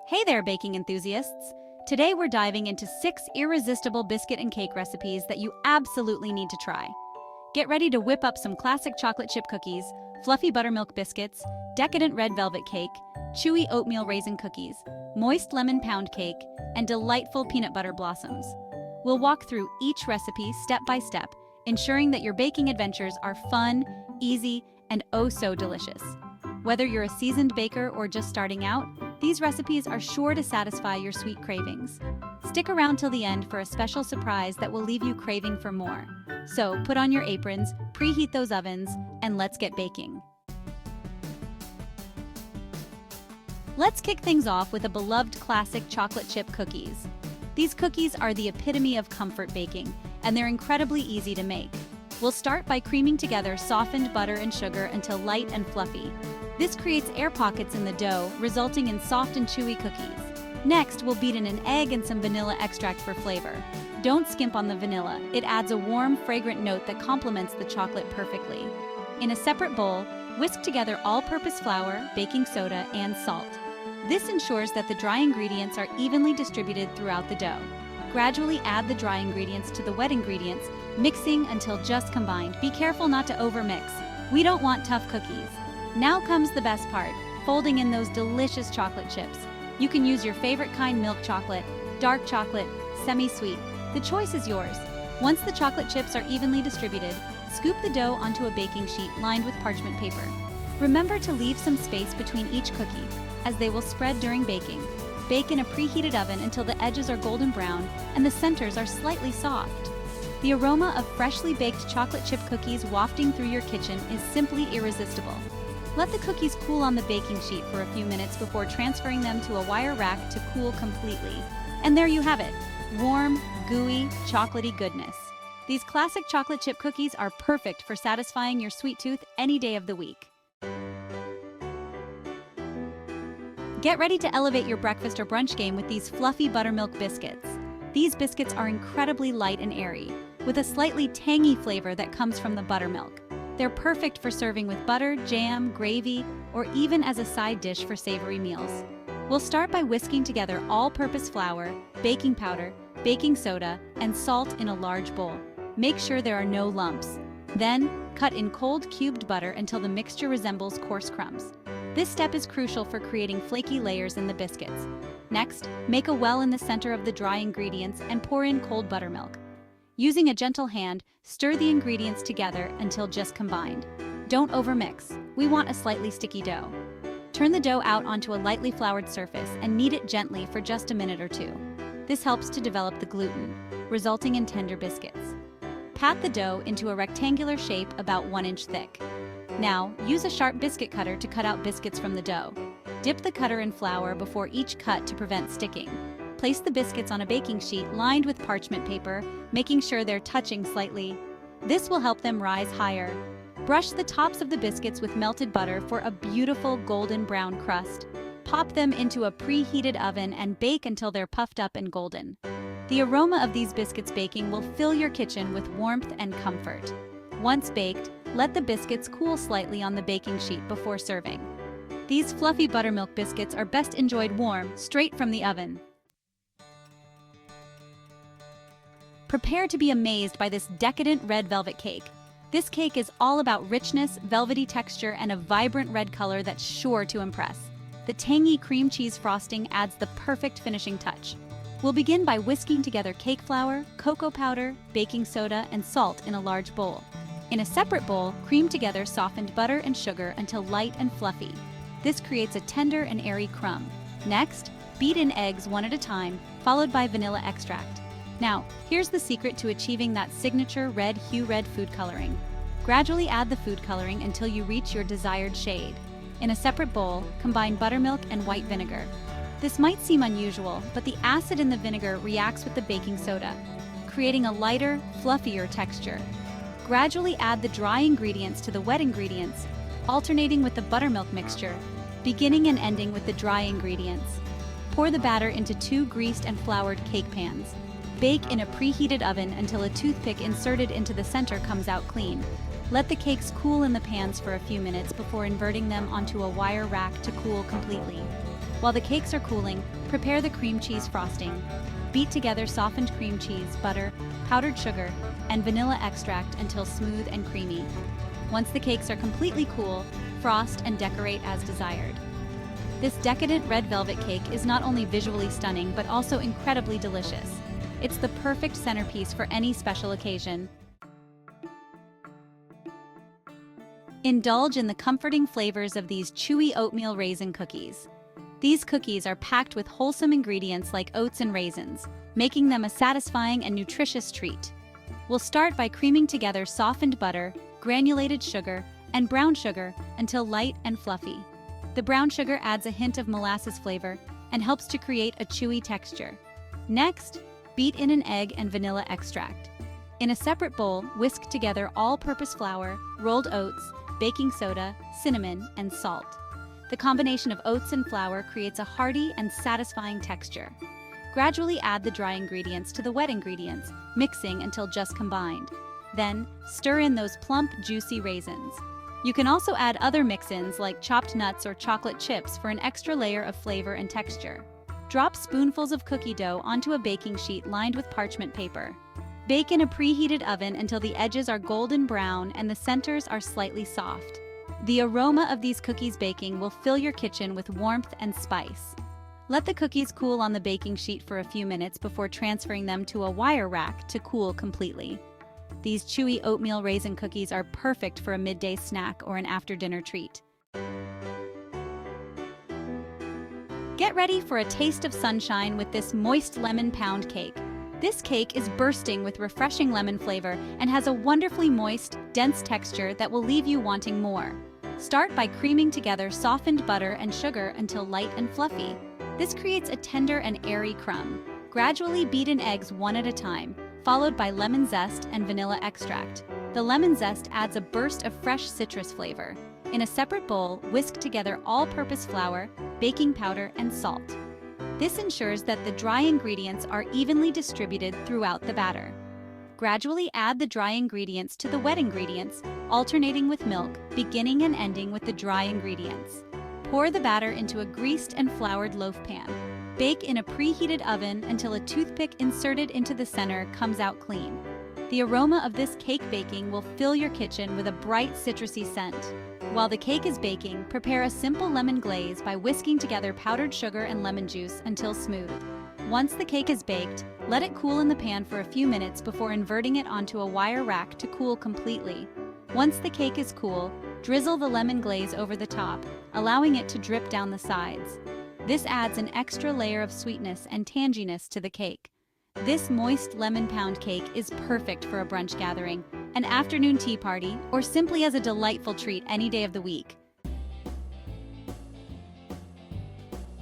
Hey there, baking enthusiasts! Today we're diving into 6 irresistible biscuit and cake recipes that you absolutely need to try. Get ready to whip up some classic chocolate chip cookies, fluffy buttermilk biscuits, decadent red velvet cake, chewy oatmeal raisin cookies, moist lemon pound cake, and delightful peanut butter blossoms. We'll walk through each recipe step by step, ensuring that your baking adventures are fun, easy, and oh so delicious. Whether you're a seasoned baker or just starting out, these recipes are sure to satisfy your sweet cravings. Stick around till the end for a special surprise that will leave you craving for more. So put on your aprons, preheat those ovens, and let's get baking. Let's kick things off with a beloved classic chocolate chip cookies. These cookies are the epitome of comfort baking, and they're incredibly easy to make. We'll start by creaming together softened butter and sugar until light and fluffy. This creates air pockets in the dough, resulting in soft and chewy cookies. Next, we'll beat in an egg and some vanilla extract for flavor. Don't skimp on the vanilla. It adds a warm, fragrant note that complements the chocolate perfectly. In a separate bowl, whisk together all-purpose flour, baking soda, and salt. This ensures that the dry ingredients are evenly distributed throughout the dough. Gradually add the dry ingredients to the wet ingredients, mixing until just combined. Be careful not to overmix. We don't want tough cookies. Now comes the best part, folding in those delicious chocolate chips. You can use your favorite kind: milk chocolate, dark chocolate, semi-sweet. The choice is yours. Once the chocolate chips are evenly distributed, scoop the dough onto a baking sheet lined with parchment paper. Remember to leave some space between each cookie, as they will spread during baking. Bake in a preheated oven until the edges are golden brown and the centers are slightly soft. The aroma of freshly baked chocolate chip cookies wafting through your kitchen is simply irresistible. Let the cookies cool on the baking sheet for a few minutes before transferring them to a wire rack to cool completely. And there you have it, warm, gooey, chocolatey goodness. These classic chocolate chip cookies are perfect for satisfying your sweet tooth any day of the week. Get ready to elevate your breakfast or brunch game with these fluffy buttermilk biscuits. These biscuits are incredibly light and airy, with a slightly tangy flavor that comes from the buttermilk. They're perfect for serving with butter, jam, gravy, or even as a side dish for savory meals. We'll start by whisking together all-purpose flour, baking powder, baking soda, and salt in a large bowl. Make sure there are no lumps. Then, cut in cold cubed butter until the mixture resembles coarse crumbs. This step is crucial for creating flaky layers in the biscuits. Next, make a well in the center of the dry ingredients and pour in cold buttermilk. Using a gentle hand, stir the ingredients together until just combined. Don't overmix. We want a slightly sticky dough. Turn the dough out onto a lightly floured surface and knead it gently for just a minute or two. This helps to develop the gluten, resulting in tender biscuits. Pat the dough into a rectangular shape about 1 inch thick. Now, use a sharp biscuit cutter to cut out biscuits from the dough. Dip the cutter in flour before each cut to prevent sticking. Place the biscuits on a baking sheet lined with parchment paper, making sure they're touching slightly. This will help them rise higher. Brush the tops of the biscuits with melted butter for a beautiful golden brown crust. Pop them into a preheated oven and bake until they're puffed up and golden. The aroma of these biscuits baking will fill your kitchen with warmth and comfort. Once baked, let the biscuits cool slightly on the baking sheet before serving. These fluffy buttermilk biscuits are best enjoyed warm, straight from the oven. Prepare to be amazed by this decadent red velvet cake. This cake is all about richness, velvety texture, and a vibrant red color that's sure to impress. The tangy cream cheese frosting adds the perfect finishing touch. We'll begin by whisking together cake flour, cocoa powder, baking soda, and salt in a large bowl. In a separate bowl, cream together softened butter and sugar until light and fluffy. This creates a tender and airy crumb. Next, beat in eggs one at a time, followed by vanilla extract. Now, here's the secret to achieving that signature red food coloring. Gradually add the food coloring until you reach your desired shade. In a separate bowl, combine buttermilk and white vinegar. This might seem unusual, but the acid in the vinegar reacts with the baking soda, creating a lighter, fluffier texture. Gradually add the dry ingredients to the wet ingredients, alternating with the buttermilk mixture, beginning and ending with the dry ingredients. Pour the batter into 2 greased and floured cake pans. Bake in a preheated oven until a toothpick inserted into the center comes out clean. Let the cakes cool in the pans for a few minutes before inverting them onto a wire rack to cool completely. While the cakes are cooling, prepare the cream cheese frosting. Beat together softened cream cheese, butter, powdered sugar, and vanilla extract until smooth and creamy. Once the cakes are completely cool, frost and decorate as desired. This decadent red velvet cake is not only visually stunning but also incredibly delicious. It's the perfect centerpiece for any special occasion. Indulge in the comforting flavors of these chewy oatmeal raisin cookies. These cookies are packed with wholesome ingredients like oats and raisins, making them a satisfying and nutritious treat. We'll start by creaming together softened butter, granulated sugar, and brown sugar until light and fluffy. The brown sugar adds a hint of molasses flavor and helps to create a chewy texture. Next, beat in an egg and vanilla extract. In a separate bowl, whisk together all-purpose flour, rolled oats, baking soda, cinnamon, and salt. The combination of oats and flour creates a hearty and satisfying texture. Gradually add the dry ingredients to the wet ingredients, mixing until just combined. Then, stir in those plump, juicy raisins. You can also add other mix-ins like chopped nuts or chocolate chips for an extra layer of flavor and texture. Drop spoonfuls of cookie dough onto a baking sheet lined with parchment paper. Bake in a preheated oven until the edges are golden brown and the centers are slightly soft. The aroma of these cookies baking will fill your kitchen with warmth and spice. Let the cookies cool on the baking sheet for a few minutes before transferring them to a wire rack to cool completely. These chewy oatmeal raisin cookies are perfect for a midday snack or an after-dinner treat. Get ready for a taste of sunshine with this moist lemon pound cake. This cake is bursting with refreshing lemon flavor and has a wonderfully moist, dense texture that will leave you wanting more. Start by creaming together softened butter and sugar until light and fluffy. This creates a tender and airy crumb. Gradually beat in eggs one at a time, followed by lemon zest and vanilla extract. The lemon zest adds a burst of fresh citrus flavor. In a separate bowl, whisk together all-purpose flour, baking powder, and salt. This ensures that the dry ingredients are evenly distributed throughout the batter. Gradually add the dry ingredients to the wet ingredients, alternating with milk, beginning and ending with the dry ingredients. Pour the batter into a greased and floured loaf pan. Bake in a preheated oven until a toothpick inserted into the center comes out clean. The aroma of this cake baking will fill your kitchen with a bright citrusy scent. While the cake is baking, prepare a simple lemon glaze by whisking together powdered sugar and lemon juice until smooth. Once the cake is baked, let it cool in the pan for a few minutes before inverting it onto a wire rack to cool completely. Once the cake is cool, drizzle the lemon glaze over the top, allowing it to drip down the sides. This adds an extra layer of sweetness and tanginess to the cake. This moist lemon pound cake is perfect for a brunch gathering, an afternoon tea party, or simply as a delightful treat any day of the week.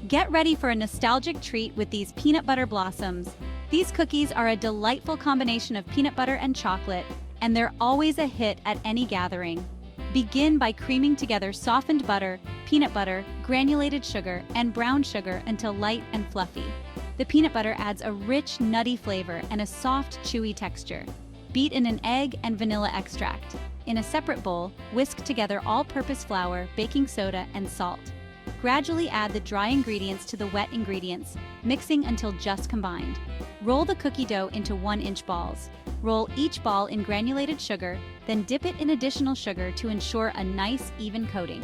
Get ready for a nostalgic treat with these peanut butter blossoms. These cookies are a delightful combination of peanut butter and chocolate, and they're always a hit at any gathering. Begin by creaming together softened butter, peanut butter, granulated sugar, and brown sugar until light and fluffy. The peanut butter adds a rich, nutty flavor and a soft, chewy texture. Beat in an egg and vanilla extract. In a separate bowl, whisk together all-purpose flour, baking soda, and salt. Gradually add the dry ingredients to the wet ingredients, mixing until just combined. Roll the cookie dough into 1-inch balls. Roll each ball in granulated sugar, then dip it in additional sugar to ensure a nice, even coating.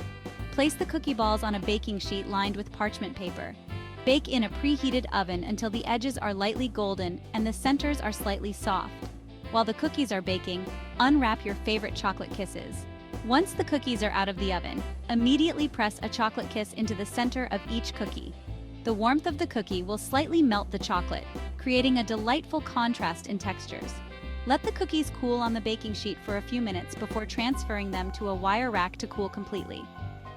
Place the cookie balls on a baking sheet lined with parchment paper. Bake in a preheated oven until the edges are lightly golden and the centers are slightly soft. While the cookies are baking, unwrap your favorite chocolate kisses. Once the cookies are out of the oven, immediately press a chocolate kiss into the center of each cookie. The warmth of the cookie will slightly melt the chocolate, creating a delightful contrast in textures. Let the cookies cool on the baking sheet for a few minutes before transferring them to a wire rack to cool completely.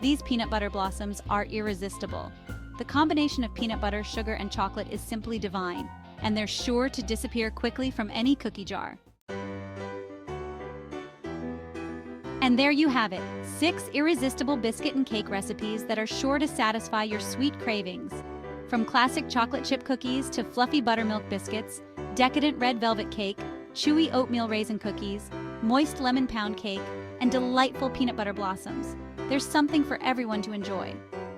These peanut butter blossoms are irresistible. The combination of peanut butter, sugar, and chocolate is simply divine, and they're sure to disappear quickly from any cookie jar. And there you have it, 6 irresistible biscuit and cake recipes that are sure to satisfy your sweet cravings. From classic chocolate chip cookies to fluffy buttermilk biscuits, decadent red velvet cake, chewy oatmeal raisin cookies, moist lemon pound cake, and delightful peanut butter blossoms. There's something for everyone to enjoy.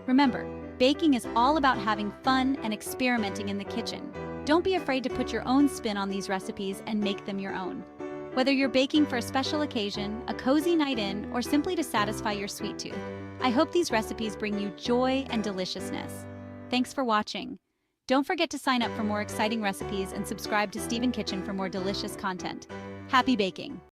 Remember, baking is all about having fun and experimenting in the kitchen. Don't be afraid to put your own spin on these recipes and make them your own. Whether you're baking for a special occasion, a cozy night in, or simply to satisfy your sweet tooth, I hope these recipes bring you joy and deliciousness. Thanks for watching. Don't forget to sign up for more exciting recipes and subscribe to Steven Kitchen for more delicious content. Happy baking!